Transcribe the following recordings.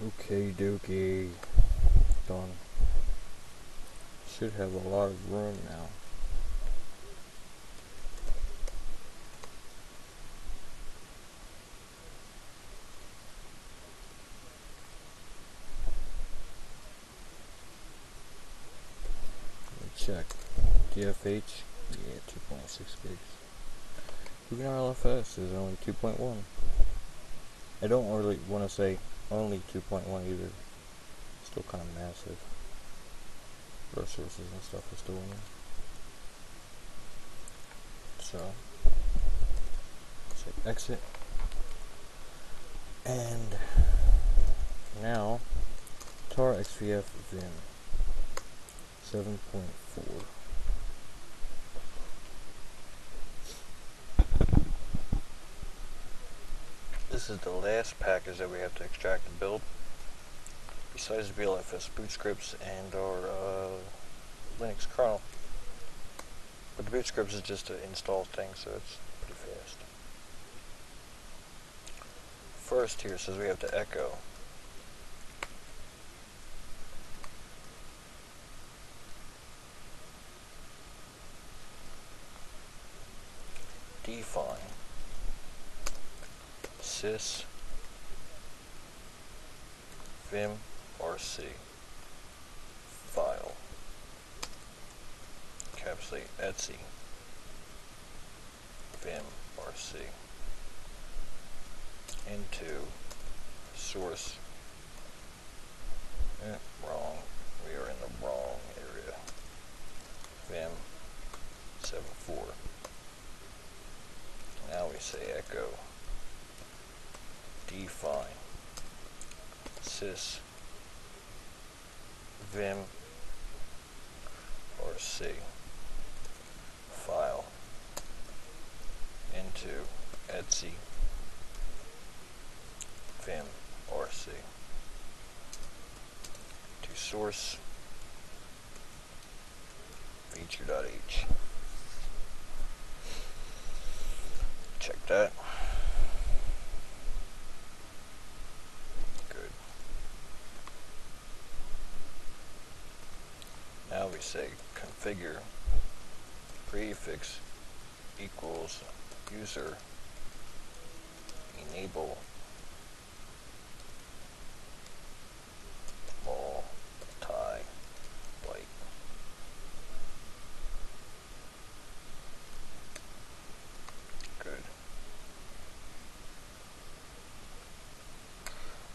Okay, dokie. Done. Should have a lot of room now. Let me check. DFH? Yeah, 2.6 gigs. Even our LFS is only 2.1. I don't really want to say only 2.1 either. Still kind of massive. Resources and stuff are still in there. So, say exit. And now, tar XVF Vim 7.4. This is the last package that we have to extract and build. Besides the LFS boot scripts and our Linux kernel. But the boot scripts is just an install thing, so it's pretty fast. First here says we have to echo define sys vim rc file encapsulate etc vim rc into source. Wrong. We are in the wrong area. Vim 7.4. Now we say echo define sys vim rc file into etc vim rc to source feature.h. Check that. Good. Now we say configure prefix equals user enable multi-byte. Good.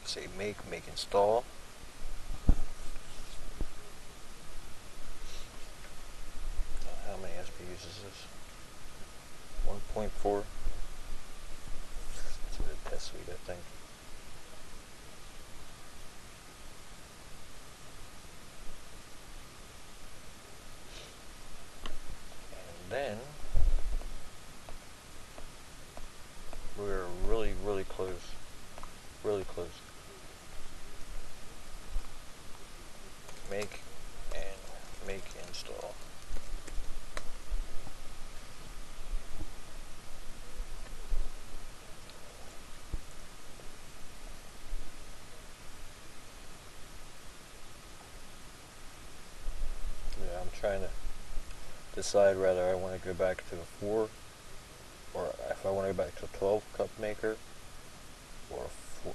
Say make install. How many SPUs is this? 1.4. It's a test suite, I think. And then we're really close. Really close. Make install. Yeah, I'm trying to decide whether I want to go back to the 4 or if I want to go back to a 12 cup maker or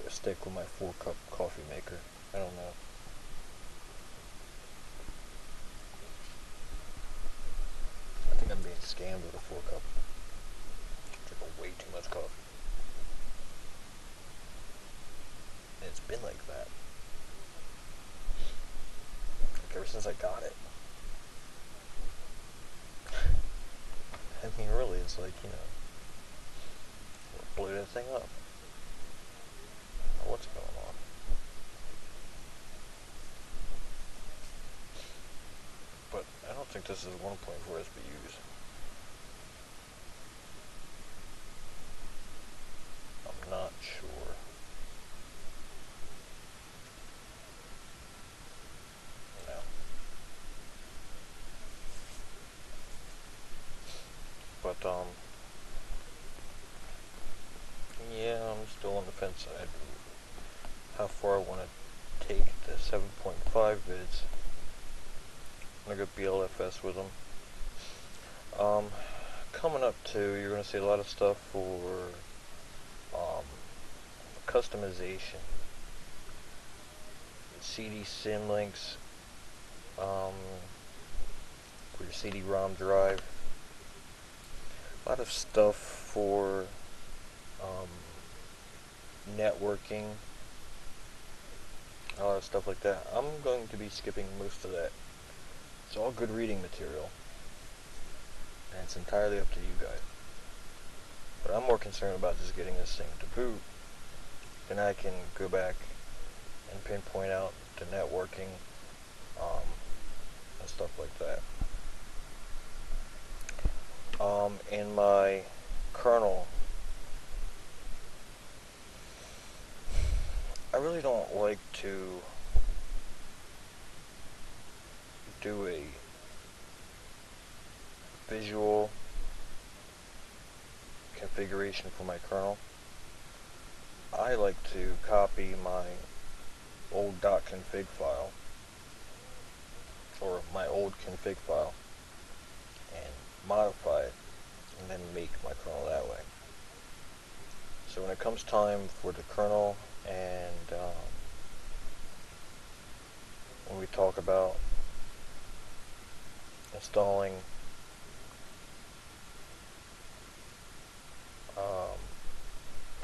stick with my 4 cup coffee maker. I don't know. I think I'm being scammed with a 4 cup. Drinking way too much coffee. And it's been like that. Like ever since I got it. I mean, really, it's like, you know, blew that thing up. I don't know what's going on. But I don't think this is 1.4 SBUs. I'm not sure. No. But, yeah, I'm still on the fence. how far I want to take the 7.5 vids. I'm going to go LFS with them. Coming up to, you're going to see a lot of stuff for customization. CD sim links, for your CD-ROM drive. A lot of stuff for networking. A lot of stuff like that. I'm going to be skipping most of that. It's all good reading material, and it's entirely up to you guys. But I'm more concerned about just getting this thing to boot. Then I can go back and pinpoint out the networking and stuff like that. In my kernel, I really don't like to do a visual configuration for my kernel. I like to copy my old .config file, or my old config file, and modify it, and then make my kernel that way. So when it comes time for the kernel, and when we talk about installing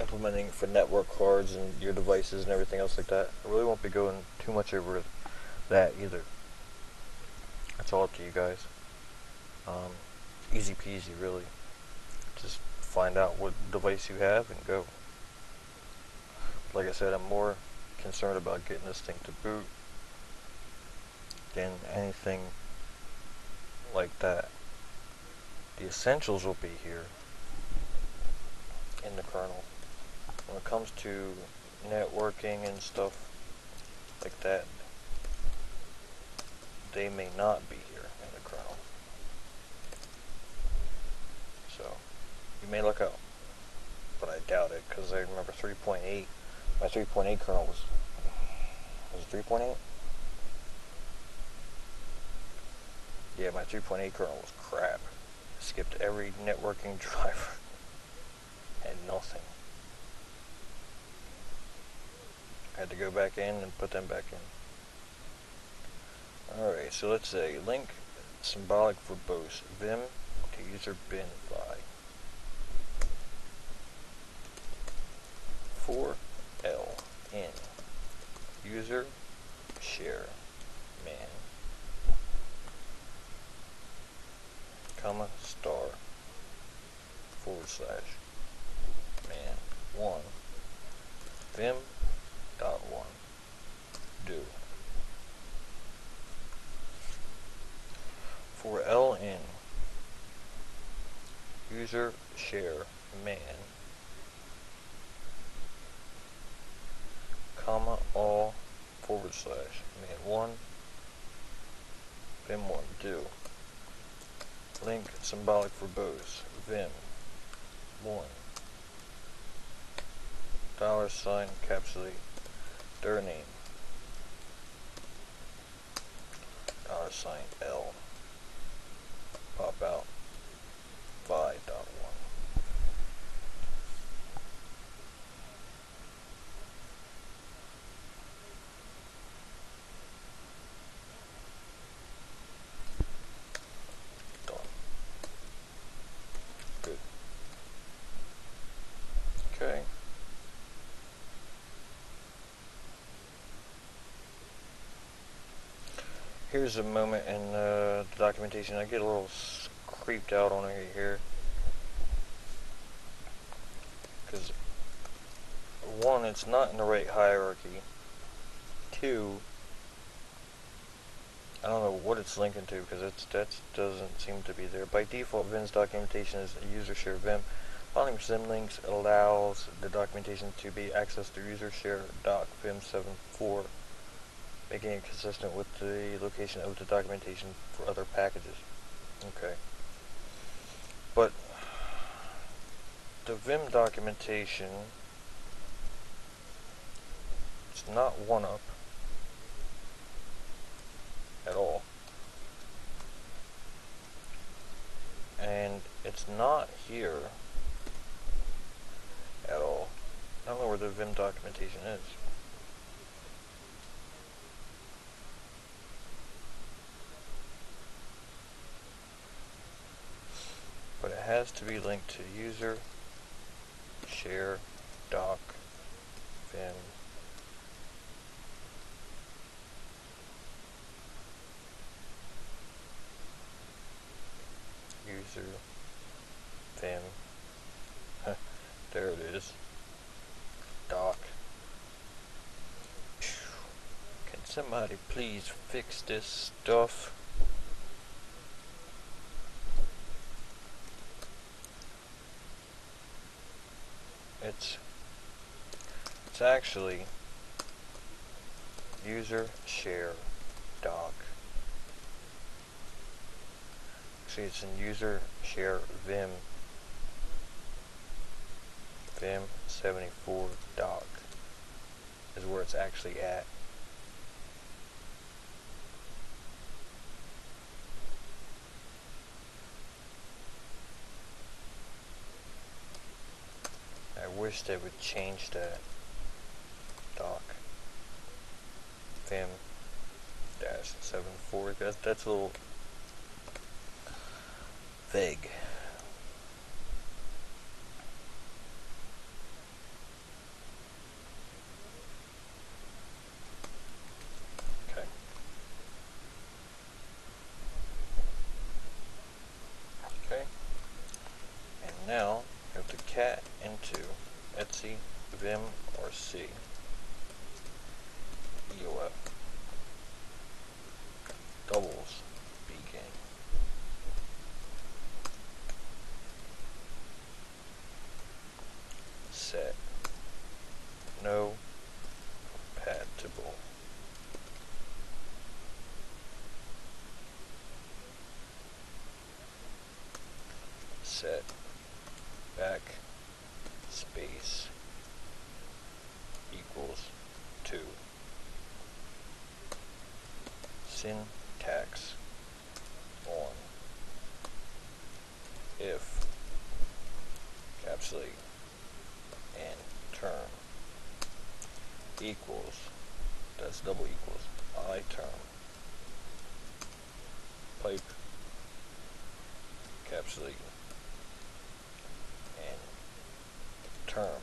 implementing for network cards and your devices and everything else like that, I really won't be going too much over that either. That's all up to you guys. Easy peasy, really. Just find out what device you have and go. Like I said, I'm more concerned about getting this thing to boot than anything like that. The essentials will be here in the kernel. When it comes to networking and stuff like that, they may not be here in the kernel. So, you may look out, but I doubt it, because I remember 3.8, my 3.8 kernel was it 3.8? Yeah, my 3.8 kernel was crap. I skipped every networking driver and nothing. I had to go back in and put them back in. Alright, so let's say link symbolic verbose vim to user bin fi. For L in user share man comma star / man 1 vim .1 do. For L in user share man comma all / man 1 vim 1 do. Link symbolic verbose vim 1 $ encapsulate their name $L pop out fi.1. Done. Good. Okay. Here's a moment in the documentation. I get a little creeped out on it here, because one, it's not in the right hierarchy. Two, I don't know what it's linking to, because that doesn't seem to be there. By default, Vim's documentation is a user share Vim. Following Vim links allows the documentation to be accessed through user share doc vim74, making it consistent with the location of the documentation for other packages. Okay. But the Vim documentation It's not 1UP at all. And it's not here at all. I don't know where the Vim documentation is. But it has to be linked to user, share, doc, Vim. User, Vim. There it is. Doc. Can somebody please fix this stuff? It's actually user share doc. See, it's in user share Vim 74 doc is where it's actually at. I wish they would change that doc Vim -74. That's a little vague. Okay. Okay. And now you have to cat into Etsy, Vim, or C. EOF. Doubles. Begin. Set. No compatible. Set. Back space equals 2. Syntax on if capsulate and term equals, that's double equals, I term pipe capsulate and term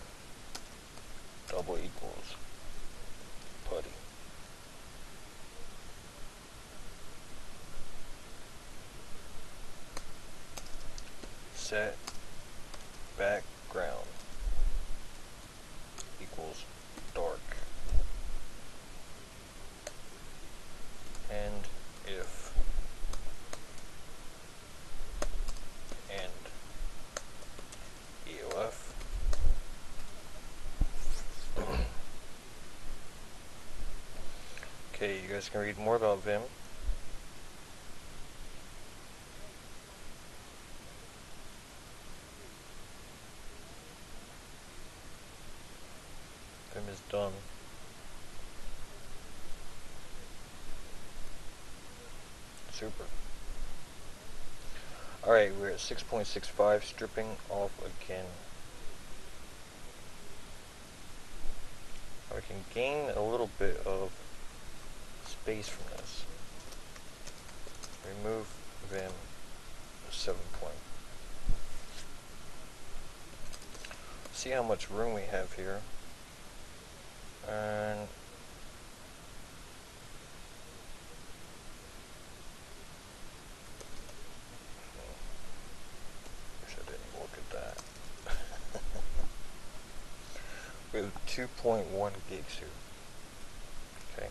double equals putty. Set background equals dark. And if and EOF okay, you guys can read more about Vim. Vim is done. Super. Alright, we're at 6.65, stripping off again. I can gain a little bit of space from this. Remove Vim 7 point. See how much room we have here. And wish I didn't look at that. We have 2.1 gigs here. Okay.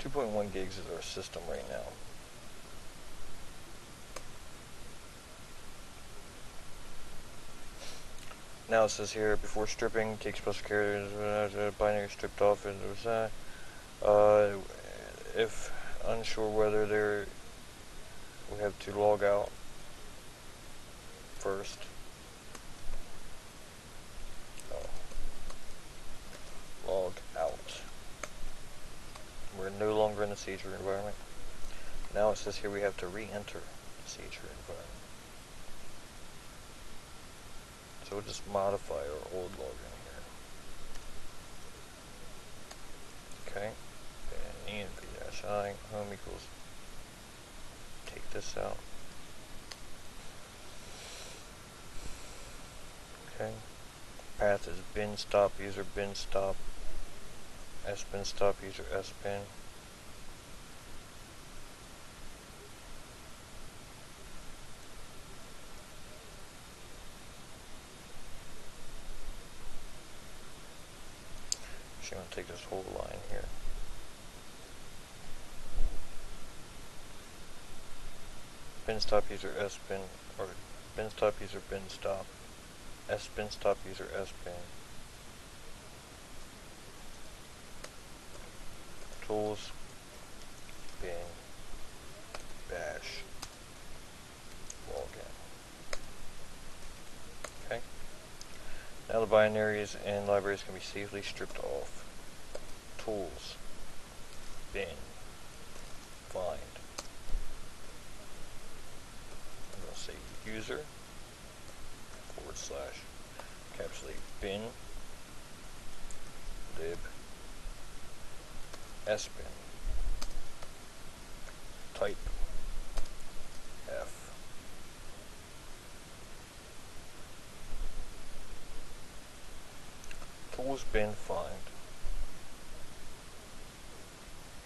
2.1 gigs is our system right now. Now it says here, before stripping, take special care, binary stripped off, and if unsure whether we have to log out first. Oh. the C environment. Now it says here we have to re-enter the C environment. So we'll just modify our old login here. Okay. And env-i home equals, take this out. Okay. Path is bin stop user bin stop, sbin stop user sbin. Actually, I'm going to take this whole line here. Bin stop user sbin, or bin stop user bin stop, sbin stop user sbin. Tools bin bash login. Okay. Now the binaries and libraries can be safely stripped off. Tools bin find. I'm going to say user / capsulate bin lib sbin type f. Tools bin find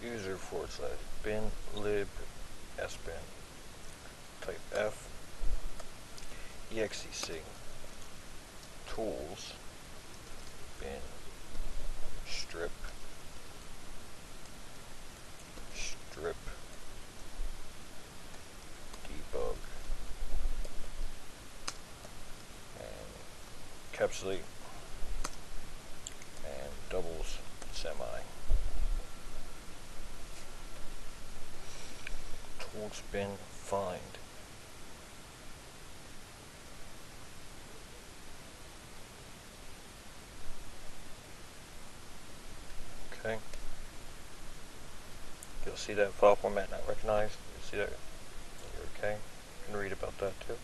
user / bin lib sbin type f exec tools bin strip debug and encapsulate and doubles semi. Tools bin find okay. You'll see that file format not recognized. You'll see that. You're okay. You can read about that too.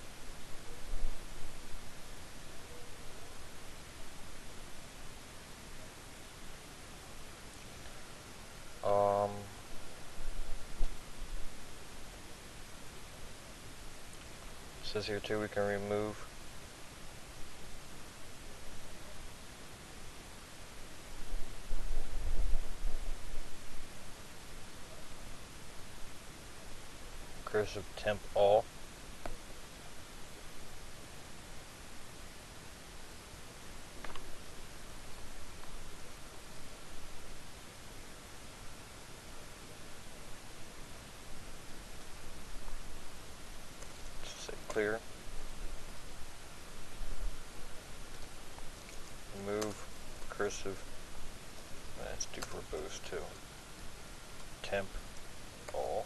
It says here too we can remove cursive temp all. Say clear. Remove cursive. That's do verbose too. Temp all.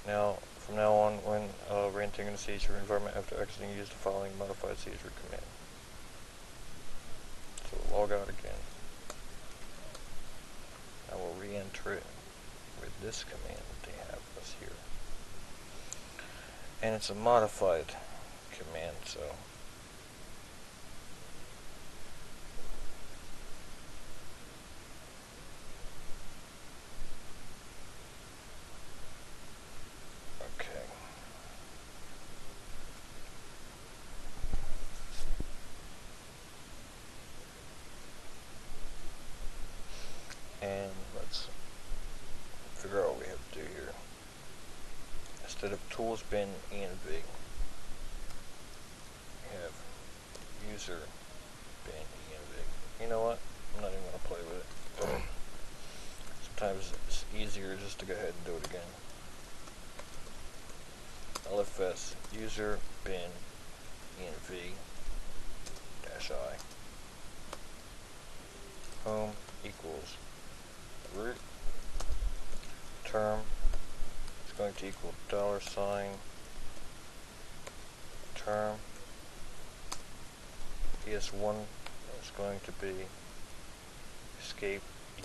Now, from now on, when re-entering the C environment after exiting, use the following modified C command. So we'll log out again. I will re-enter it with this command that they have us here. And it's a modified command, so and let's figure out what we have to do here. Instead of tools bin env, we have user bin env. You know what? I'm not even going to play with it. Sometimes it's easier just to go ahead and do it again. LFS user bin env -i home equals root term is going to equal $, term previous one is going to be escape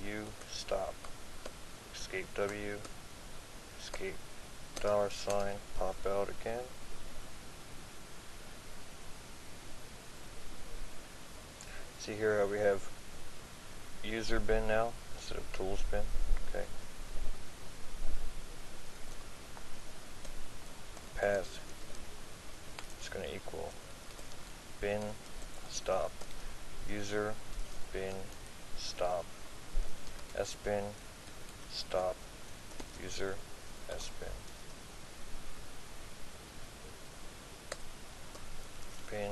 U, stop, escape W, escape $, pop out again. See here how we have user bin now instead of tools bin. Okay. Path is going to equal bin stop user bin stop sbin stop user sbin bin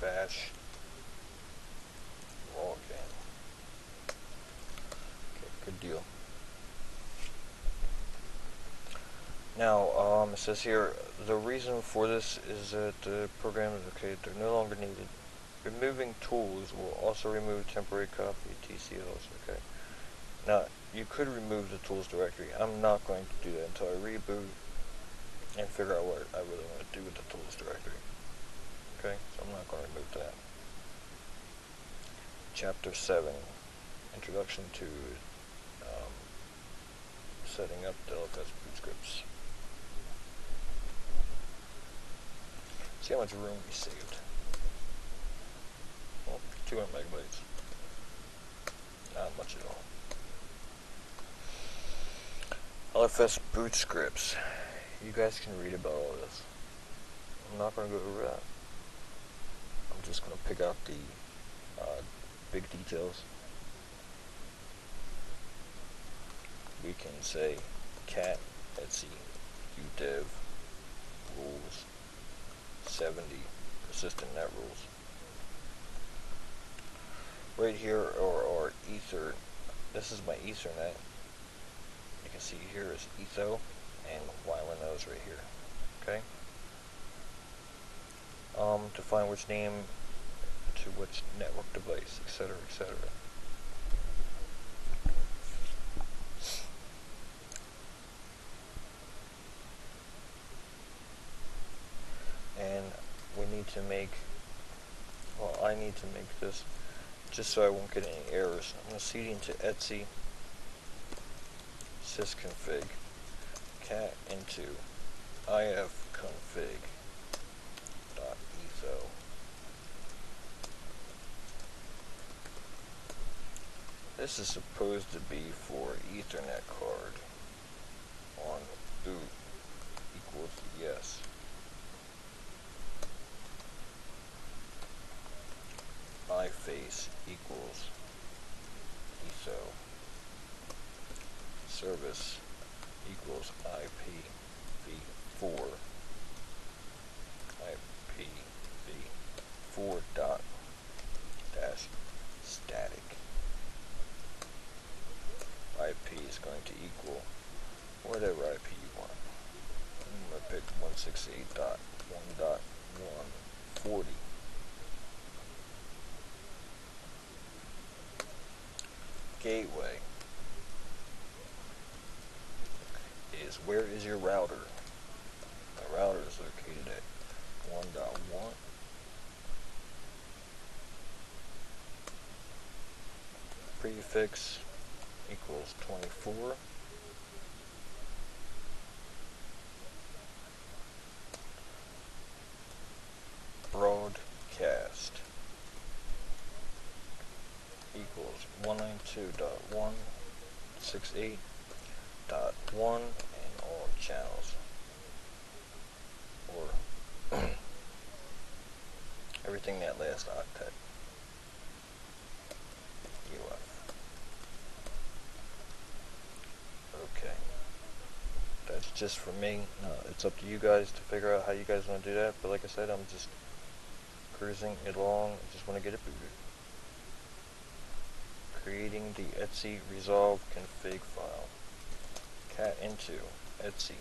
bash login. Okay, good deal. Now, it says here, the reason for this is that the program is okay, they're no longer needed. Removing tools will also remove temporary copy TCLs, okay. Now, you could remove the tools directory. I'm not going to do that until I reboot and figure out what I really want to do with the tools directory. Okay, so I'm not going to remove that. Chapter 7, Introduction to setting up the LFS boot scripts. See how much room we saved. Well, 200 megabytes. Not much at all. LFS boot scripts. You guys can read about all this. I'm not going to go over that. I'm just going to pick out the big details. We can say cat etsy udev rules 70 persistent net rules. Right here, or ether, this is my ethernet. You can see here is etho and Wyland nose right here. Okay. Define which name to which network device, etc., etc. And we need to make, well, I need to make this just so I won't get any errors. I'm going to cd into etsy sysconfig cat into ifconfig .etho. This is supposed to be for Ethernet card on boot equals yes. iFace equals etho. Service equals IPv4. IPv4 dot dash static. IP is going to equal whatever IP you want. I'm going to pick 168.1.140. Gateway is where is your router? The router is located at 1.1. Prefix equals 24. Broadcast equals 192.168.1 and all channels, or everything that last octet. UF. Okay. That's just for me. It's up to you guys to figure out how you guys want to do that, but like I said, I'm just cruising it along. I just want to get it booted. Creating the Etsy resolve config file. Cat into Etsy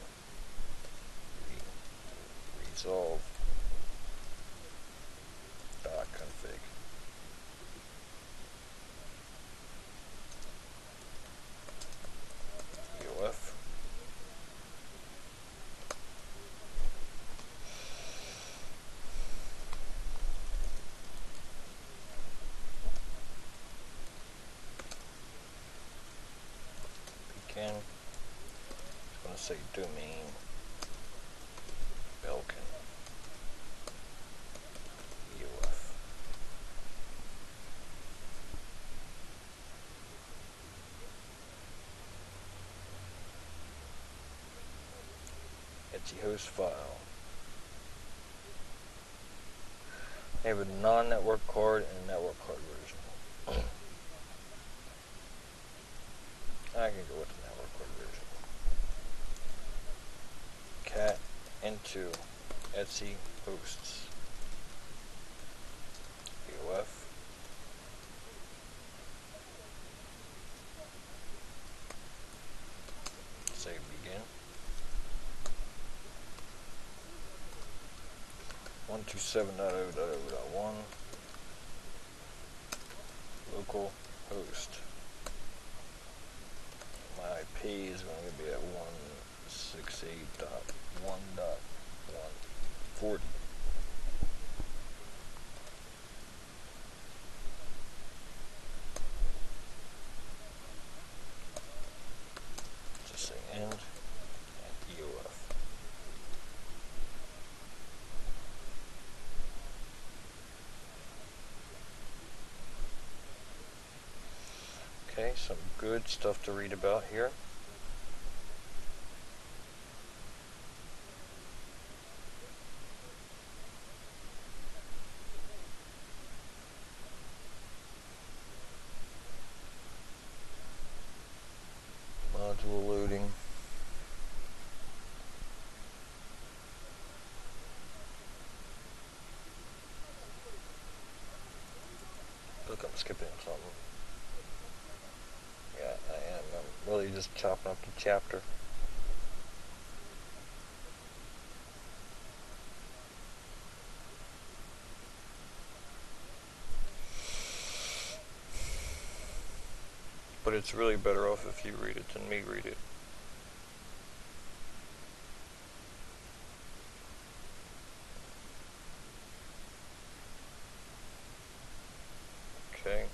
resolve .config. UF. say domain Belkin UF. Etsy host file. I have a non-network card and a network card version. I can go with the network card version. Cat into Etsy hosts. UF. Say begin. 127.0.0.1 local host. My IP is going to be at 168.1.140. Just say end and EOF. Okay, some good stuff to read about here. Module loading. Look, I'm skipping something. Yeah, I am. I'm really just chopping up the chapter. But it's really better off if you read it than me read it. Okay.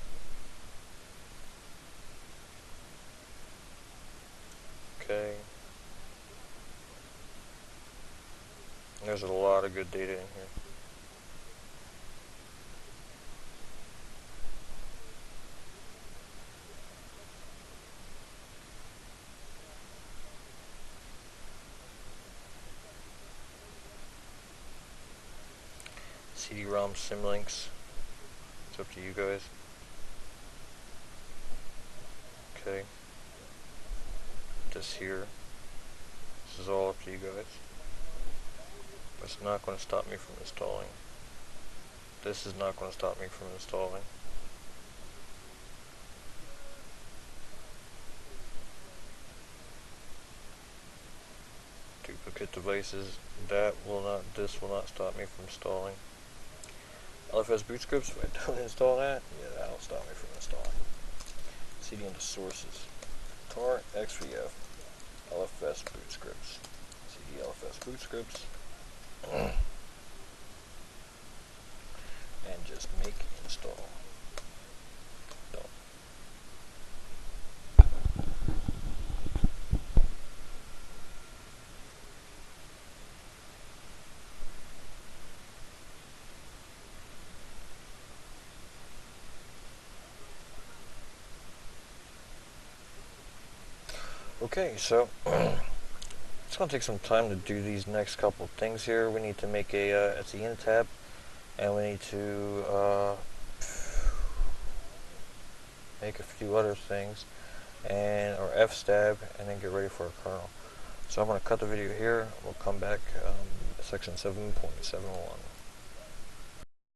Okay. There's a lot of good data in here. CD-ROM symlinks. It's up to you guys. Okay. This here. This is all up to you guys. It's not going to stop me from installing. This is not going to stop me from installing. Duplicate devices. This will not stop me from installing. LFS boot scripts, if I don't install that, yeah, that'll stop me from installing. CD into sources. tar xvf LFS boot scripts. CD LFS boot scripts. And just make install. Done. Okay, so it's going to take some time to do these next couple of things here. We need to make a Etsy in tab, and we need to make a few other things, and or F stab, and then get ready for a kernel. So I'm going to cut the video here. We'll come back section 7.71.